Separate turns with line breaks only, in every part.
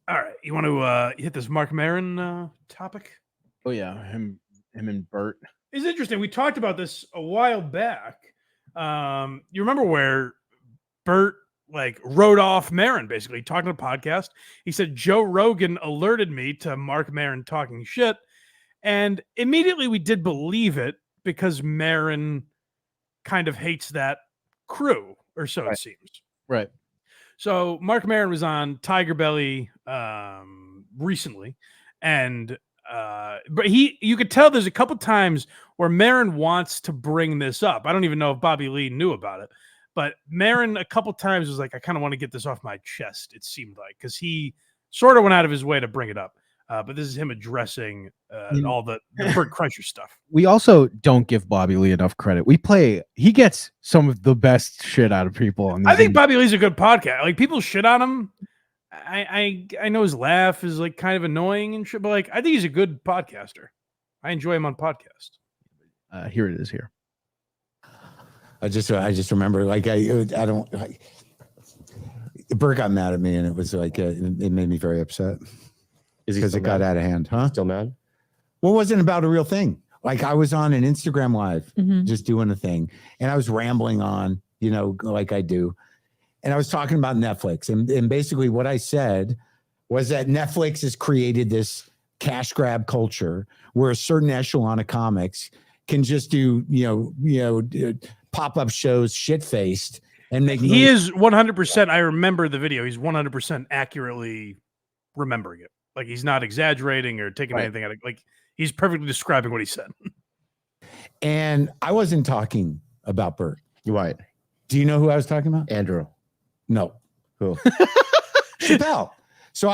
All right, you want to hit this Marc Maron topic?
Oh yeah, him and Bert.
It's interesting. We talked about this a while back. You remember where Bert wrote off Maron, basically talking to the podcast. He said Joe Rogan alerted me to Marc Maron talking shit, and immediately we did believe it because Maron kind of hates that crew, or so it seems.
Right.
So Marc Maron was on Tiger Belly recently, and but you could tell there's a couple times where Maron wants to bring this up. I don't even know if Bobby Lee knew about it, but Maron a couple times was like, I kind of want to get this off my chest, it seemed like, because he sort of went out of his way to bring it up. But this is him addressing all the Bert Kreischer stuff.
We also don't give Bobby Lee enough credit. He gets some of the best shit out of people.
I think Bobby Lee's a good podcast. Like, people shit on him. I know his laugh is like kind of annoying and shit, but like I think he's a good podcaster. I enjoy him on podcast.
Here it is. Here.
I just remember Bert got mad at me, and it was like it made me very upset.
Is he
because it got out of hand? Huh?
Still mad?
Well, it wasn't about a real thing. Like, I was on an Instagram live, just doing a thing, and I was rambling on, like I do. And I was talking about Netflix. And basically what I said was that Netflix has created this cash grab culture where a certain echelon of comics can just do, pop-up shows shit-faced and make
He is 100%. I remember the video. He's 100% accurately remembering it. Like, he's not exaggerating or taking anything out of, like, he's perfectly describing what he said.
And I wasn't talking about Bert.
Right.
Do you know who I was talking about?
Andrew.
No.
Who?
Chappelle. So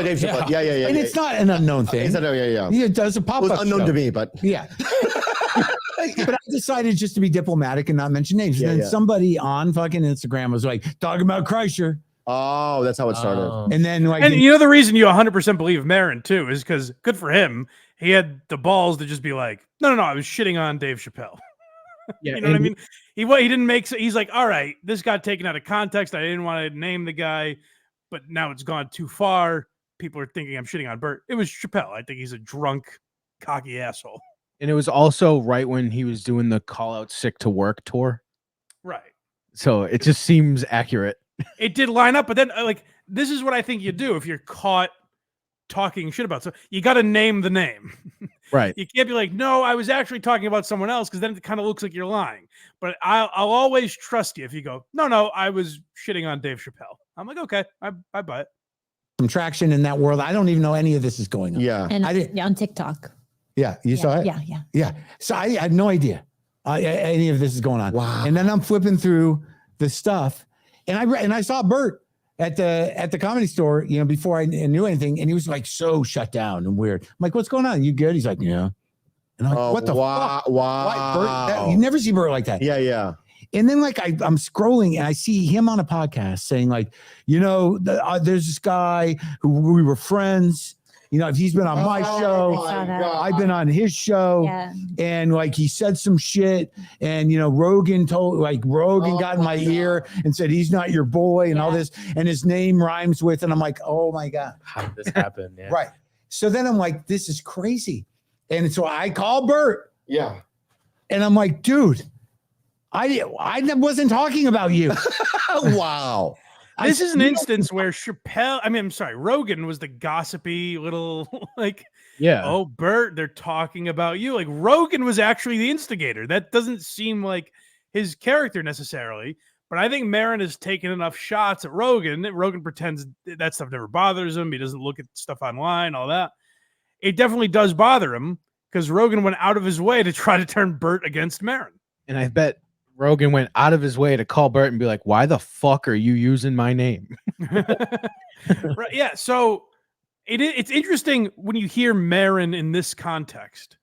Dave Chappelle. Yeah.
And it's not an unknown thing.
Yeah.
He does a pop-up
It was unknown
show.
to me, but
yeah. But I decided just to be diplomatic and not mention names.
Yeah,
and then somebody on fucking Instagram was like, talking about Kreischer.
Oh, that's how it started.
And then
and you know the reason you 100% believe Maron too is because, good for him, he had the balls to just be like, no, I was shitting on Dave Chappelle.
Yeah,
you know what I mean? He didn't make. He's like, all right, this got taken out of context. I didn't want to name the guy, but now it's gone too far. People are thinking I'm shitting on Bert. It was Chappelle. I think he's a drunk, cocky asshole.
And it was also right when he was doing the Call Out Sick to Work tour.
Right.
So it just seems accurate.
It did line up, but then this is what I think you do if you're caught talking shit about. So you got to name the name.
Right.
You can't be like, no, I was actually talking about someone else, because then it kind of looks like you're lying. But I'll always trust you if you go, no, I was shitting on Dave Chappelle. I'm like, okay, I buy it.
some traction in that world. I don't even know any of this is going on.
Yeah.
And
I didn't,
on TikTok.
yeah, you saw it?
Yeah.
So I had no idea any of this is going on.
Wow.
And then I'm flipping through the stuff, and I saw Bert at the Comedy Store, before I knew anything, and he was like so shut down and weird. I'm like, what's going on? You good? He's like, yeah. And I'm like, what the fuck?
Wow.
Why, Bert? You never see Bert like that.
Yeah.
And then I'm scrolling and I see him on a podcast saying like, there's this guy who we were friends. If he's been on my show, I've been on his show, and like he said some shit, and Rogan got in my ear and said he's not your boy and all this, and his name rhymes with, and I'm like, oh my God,
how did this happen? Yeah.
Right. So then I'm like, this is crazy, and so I call Bert, and I'm like, dude, I wasn't talking about you.
Wow.
This is an instance where Rogan was the gossipy little oh, Bert, they're talking about you. Like, Rogan was actually the instigator. That doesn't seem like his character necessarily, but I think Maron has taken enough shots at Rogan that Rogan pretends that stuff never bothers him. He doesn't look at stuff online, all that. It definitely does bother him because Rogan went out of his way to try to turn Bert against Maron.
And I bet Rogan went out of his way to call Bert and be like, why the fuck are you using my name?
Right. Yeah. So it's interesting when you hear Maron in this context,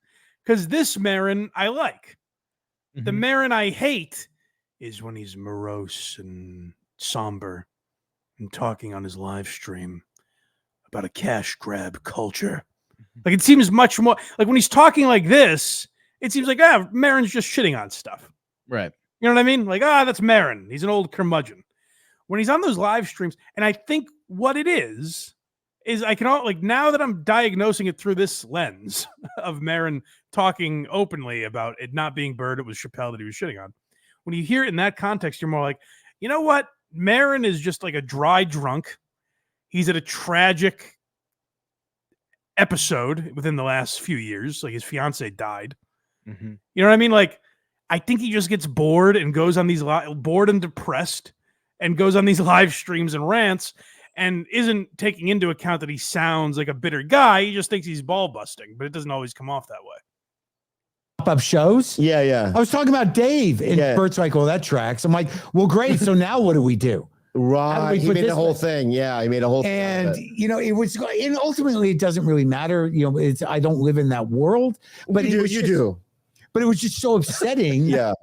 because this Maron I like. The Maron I hate is when he's morose and somber and talking on his live stream about a cash grab culture. Like, it seems much more like when he's talking like this, it seems like, Maron's just shitting on stuff.
Right.
You know what I mean? Like, that's Maron. He's an old curmudgeon. when he's on those live streams, and I think what it is I can like now that I'm diagnosing it through this lens of Maron talking openly about it not being Bert, it was Chappelle that he was shitting on. When you hear it in that context, you're more like, you know what? Maron is just like a dry drunk. He's at a tragic episode within the last few years. Like his fiance died. Mm-hmm. You know what I mean? Like, I think he just gets bored and goes on these bored and depressed and goes on these live streams and rants and isn't taking into account that he sounds like a bitter guy. He just thinks he's ball busting, but it doesn't always come off that way.
Pop-up shows?
Yeah.
I was talking about Dave, and Bert's like, well, that tracks. I'm like, well, great. So now what do we do?
Right. He made the whole thing. Yeah, he made a whole thing.
And, it was, and ultimately it doesn't really matter. I don't live in that world. But
you do.
But it was just so upsetting.
Yeah.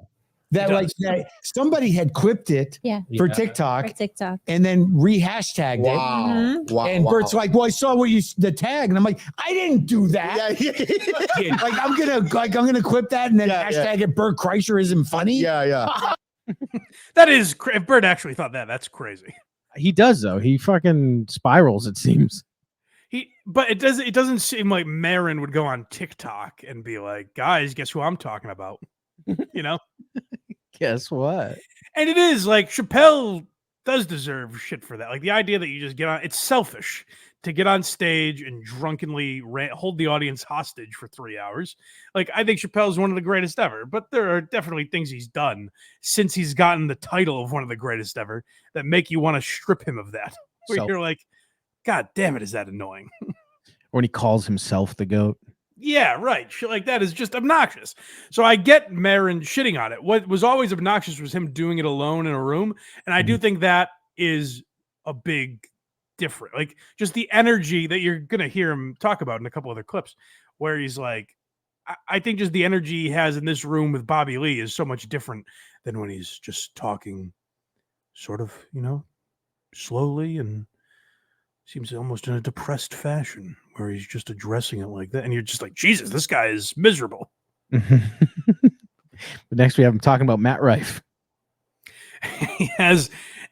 That somebody had clipped it for TikTok. And then rehashtagged it.
Mm-hmm. Wow.
And Bert's like, well, I saw the tag. And I'm like, I didn't do that.
Yeah.
I'm gonna clip that and then hashtag it Bert Kreischer isn't funny.
Yeah.
That is, if Bert actually thought that's crazy.
He does though. He fucking spirals, it seems.
But it doesn't seem like Maron would go on TikTok and be like, guys, guess who I'm talking about?
Guess what?
And it is like Chappelle does deserve shit for that. Like the idea that you just get on, it's selfish to get on stage and drunkenly hold the audience hostage for 3 hours. Like I think Chappelle's one of the greatest ever, but there are definitely things he's done since he's gotten the title of one of the greatest ever that make you want to strip him of that. Where you're like, God damn it, is that annoying?
When he calls himself the GOAT.
Yeah, right. Shit like that is just obnoxious. So I get Maron shitting on it. What was always obnoxious was him doing it alone in a room. And I do think that is a big difference. Like just the energy that you're going to hear him talk about in a couple other clips where he's like, I think just the energy he has in this room with Bobby Lee is so much different than when he's just talking sort of, slowly and seems almost in a depressed fashion where he's just addressing it like that. And you're just like, Jesus, this guy is miserable.
But next we have him talking about Matt Rife.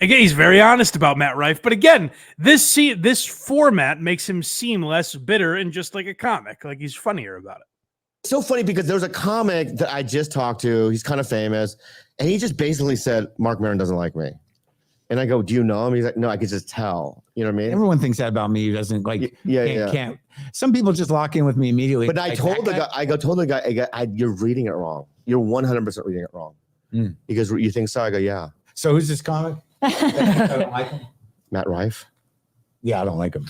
He's very honest about Matt Rife. But again, this format makes him seem less bitter and just like a comic. Like he's funnier about it.
So funny because there's a comic that I just talked to. He's kind of famous. And he just basically said, Marc Maron doesn't like me. And I go, do you know him? He's like, no, I could just tell. You know what I mean?
Everyone thinks that about me. Who doesn't like, can't. Some people just lock in with me immediately.
But I told the guy, you're reading it wrong. You're 100% reading it wrong. Because you think so? I go, yeah.
So who's this comic?
Matt Rife.
Yeah, I don't like him.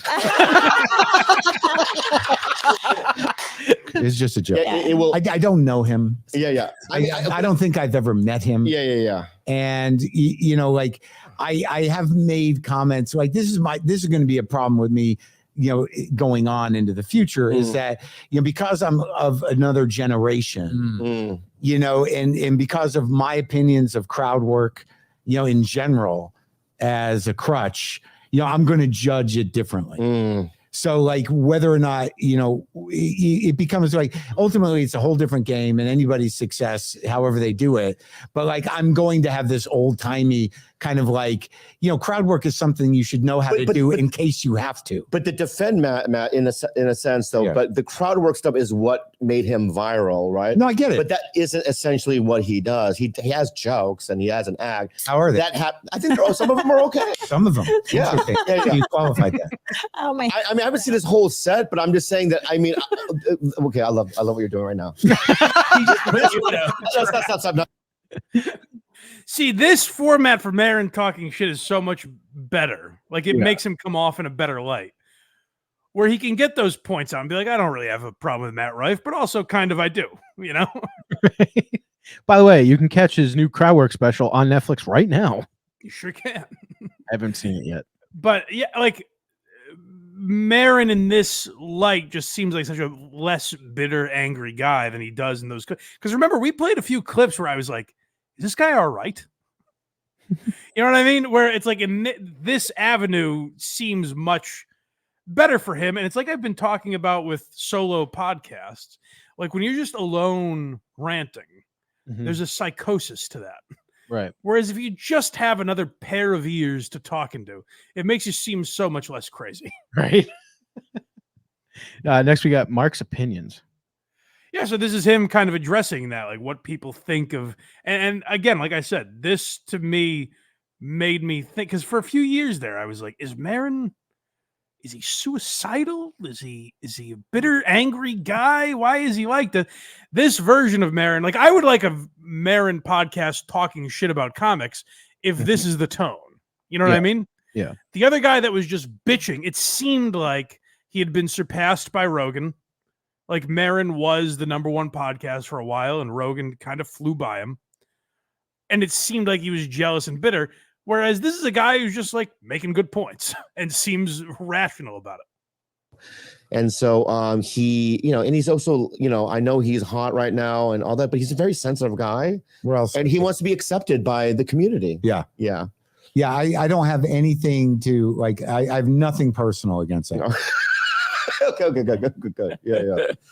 It's just a joke.
Yeah,
I don't know him.
Yeah.
I don't think I've ever met him.
Yeah.
And I have made comments like this is going to be a problem with me, going on into the future is that, because I'm of another generation, and because of my opinions of crowd work, in general as a crutch, I'm going to judge it differently. So like whether or not, it becomes like, ultimately it's a whole different game and anybody's success, however they do it. But like, I'm going to have this old timey kind of like, crowd work is something you should know how to do in case you have to.
But to defend Matt in a sense though, but the crowd work stuff is what made him viral, right?
No, I get it.
But that isn't essentially what he does. He has jokes and he has an act.
How are they?
I think some of them are okay.
Some of them.
Yeah.
You qualified that.
Oh my!
I mean, I haven't seen this whole set, but I'm just saying that. I mean, okay, I love what you're doing right now. Stop.
See, this format for Maron talking shit is so much better. Like it makes him come off in a better light, where he can get those points out and be like, I don't really have a problem with Matt Rife, but also kind of I do,
By the way, you can catch his new crowd work special on Netflix right now.
You sure can.
I haven't seen it yet.
But yeah, like Maron in this light just seems like such a less bitter, angry guy than he does in those. Because remember, we played a few clips where I was like, is this guy all right? You know what I mean? Where it's like in this avenue seems much better for him. And it's like I've been talking about with solo podcasts. Like when you're just alone ranting, there's a psychosis to that.
Right.
Whereas if you just have another pair of ears to talk into, it makes you seem so much less crazy.
Right. Next, we got Mark's opinions.
Yeah, so this is him kind of addressing that, like what people think of, and again, like I said, this to me made me think, because for a few years there, I was like, is Maron, is he suicidal? Is he a bitter, angry guy? Why is he like that? This version of Maron, like I would like a Maron podcast talking shit about comics if this is the tone. You know what I mean?
Yeah.
The other guy that was just bitching, it seemed like he had been surpassed by Rogan. Like Maron was the #1 podcast for a while, and Rogan kind of flew by him. And it seemed like he was jealous and bitter. Whereas this is a guy who's just like making good points and seems rational about it.
And so he, and he's also, I know he's hot right now and all that, but he's a very sensitive guy.
Where else?
And he wants to be accepted by the community.
Yeah.
Yeah.
Yeah. I don't have anything to like, I have nothing personal against that.
Okay, good. Yeah.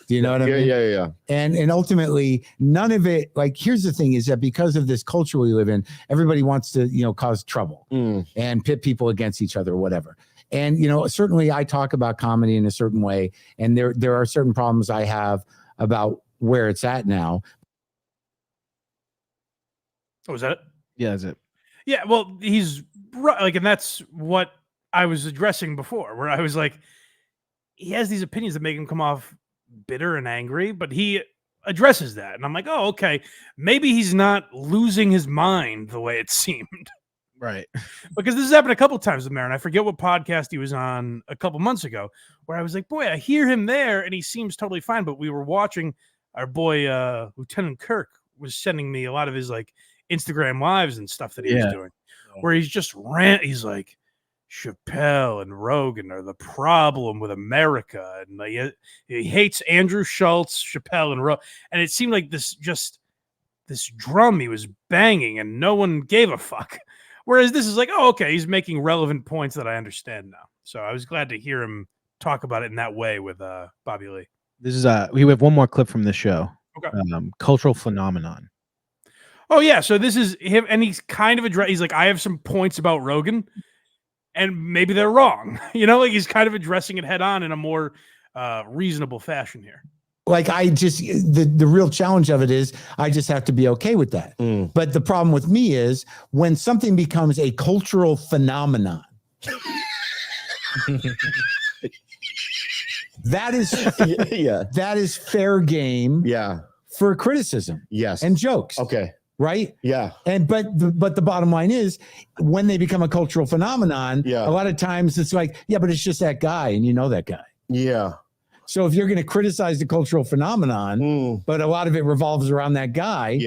Do you know what I mean?
Yeah.
And ultimately, none of it, like, here's the thing is that because of this culture we live in, everybody wants to, cause trouble and pit people against each other or whatever. And, certainly I talk about comedy in a certain way, and there are certain problems I have about where it's at now.
Oh, is that it?
Yeah, that's it.
Yeah, well, he's right, like, and that's what I was addressing before, where I was like, he has these opinions that make him come off bitter and angry, but he addresses that. And I'm like, oh, okay, maybe he's not losing his mind the way it seemed.
Right.
Because this has happened a couple times with Maron. I forget what podcast he was on a couple months ago, where I was like, boy, I hear him there and he seems totally fine. But we were watching our boy, Lieutenant Kirk was sending me a lot of his like Instagram lives and stuff that he was doing, where he's just he's like, Chappelle and Rogan are the problem with America, and like, he hates Andrew Schultz, Chappelle, and Rogan. And it seemed like this drum he was banging, and no one gave a fuck. Whereas this is like, oh, okay, he's making relevant points that I understand now. So I was glad to hear him talk about it in that way with Bobby Lee.
This is we have one more clip from this show.
Okay.
Cultural phenomenon.
Oh yeah, so this is him, and he's kind of he's like, I have some points about Rogan, and maybe they're wrong. Like he's kind of addressing it head on in a more reasonable fashion here.
Like I just, the real challenge of it is I just have to be okay with that. But the problem with me is when something becomes a cultural phenomenon, that is fair game for criticism and jokes.
Okay.
Right?
Yeah.
But the bottom line is when they become a cultural phenomenon, a lot of times it's like, yeah, but it's just that guy and you know that guy.
Yeah.
So if you're going to criticize the cultural phenomenon, but a lot of it revolves around that guy,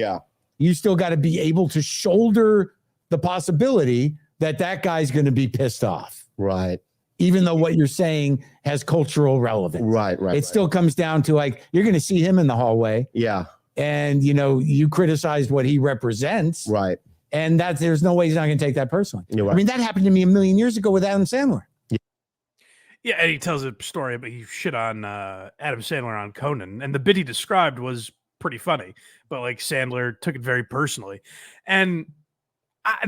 you still got to be able to shoulder the possibility that that guy's going to be pissed off.
Right.
Even though what you're saying has cultural relevance.
Right.
It still comes down to like, you're going to see him in the hallway.
Yeah.
And, you criticize what he represents.
Right.
And there's no way he's not going to take that personally.
Right.
I mean, that happened to me a million years ago with Adam Sandler.
Yeah, and he tells a story, but he shit on Adam Sandler on Conan, and the bit he described was pretty funny, but like Sandler took it very personally, and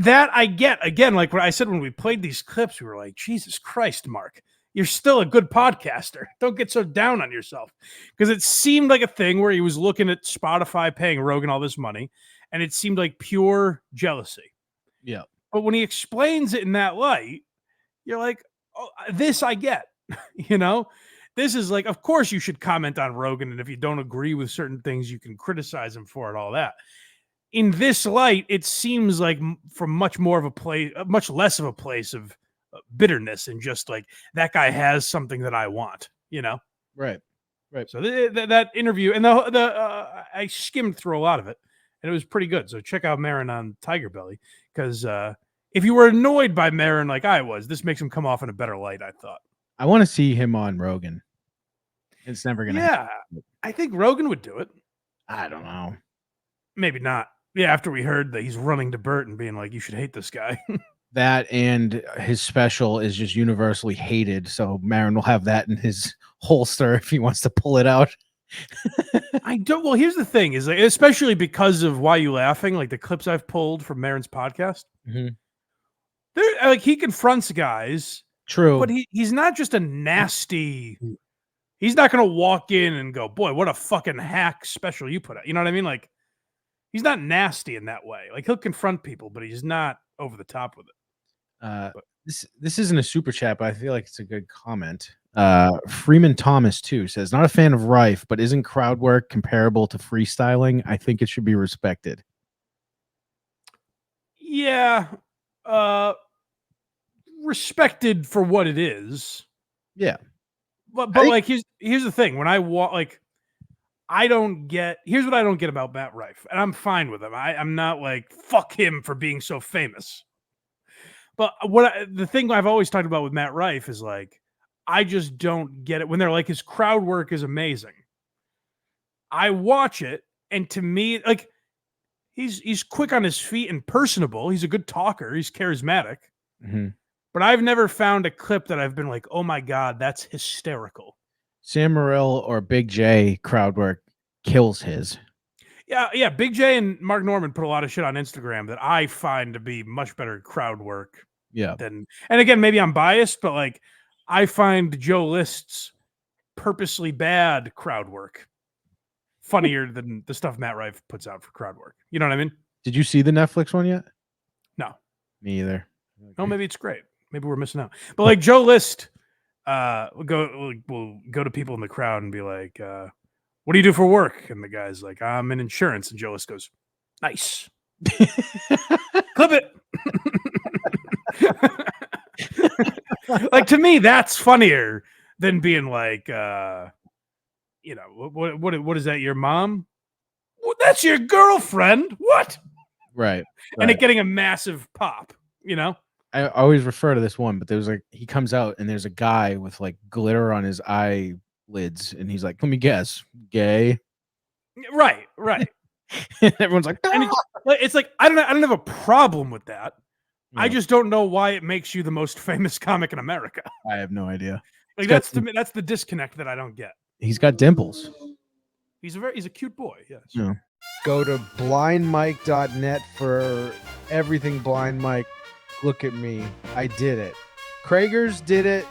that I get. Again, like what I said when we played these clips, we were like, Jesus Christ, Mark, you're still a good podcaster. Don't get so down on yourself, because it seemed like a thing where he was looking at Spotify paying Rogan all this money, and it seemed like pure jealousy.
Yeah,
but when he explains it in that light, you're like, oh, this I get. This is like, of course you should comment on Rogan, and if you don't agree with certain things, you can criticize him for it, all that. In this light, it seems like from much less of a place of bitterness and just like that guy has something that I want,
Right.
So that interview, and I skimmed through a lot of it, and it was pretty good. So check out Maron on Tiger Belly, because if you were annoyed by Maron like I was, this makes him come off in a better light, I thought.
I want to see him on Rogan. It's never going to happen.
I think Rogan would do it.
I don't know.
Maybe not. Yeah, after we heard that he's running to Bert and being like, you should hate this guy.
That and his special is just universally hated, so Maron will have that in his holster if he wants to pull it out
I don't. Well, here's the thing: is like, especially because of Why You Laughing, like the clips I've pulled from Maron's podcast. They're like he confronts guys.
True,
but he's not just a nasty. He's not going to walk in and go, "Boy, what a fucking hack special you put out." You know what I mean? Like he's not nasty in that way. Like he'll confront people, but he's not over the top with it.
This isn't a super chat, but I feel like it's a good comment. Freeman Thomas too says, not a fan of Rife, but isn't crowd work comparable to freestyling? I think it should be respected.
Yeah, respected for what it is.
Yeah,
but like here's the thing: when I walk, like I don't get. Here's what I don't get about Matt Rife, and I'm fine with him. I'm not like fuck him for being so famous. But the thing I've always talked about with Matt Rife is like, I just don't get it when they're like his crowd work is amazing. I watch it, and to me, like he's quick on his feet and personable. He's a good talker. He's charismatic. But I've never found a clip that I've been like, oh my God, that's hysterical.
Sam Morril or Big J crowd work kills his.
Yeah. Big J and Mark Norman put a lot of shit on Instagram that I find to be much better crowd work.
Yeah.
And again, maybe I'm biased, but like I find Joe List's purposely bad crowd work funnier than the stuff Matt Rife puts out for crowd work. You know what I mean?
Did you see the Netflix one yet?
No.
Me either.
Oh, maybe it's great. Maybe we're missing out. But like Joe List, we'll go to people in the crowd and be like, what do you do for work? And the guy's like, I'm in insurance. And Joe List goes, nice. Clip it. Like to me, that's funnier than being like, you know, what is that? Your mom? Well, that's your girlfriend. What?
Right.
And it getting a massive pop, you know?
I always refer to this one, but there's like, he comes out and there's a guy with like glitter on his eyelids. And he's like, let me guess, gay.
Right.
Everyone's like,
and it's like, I don't have a problem with that. Yeah. I just don't know why it makes you the most famous comic in America.
I have no idea.
Like that's the disconnect that I don't get.
He's got dimples.
He's a cute boy. Yes.
Yeah.
Go to blindmike.net for everything Blind Mike. Look at me. I did it. Kragers did it.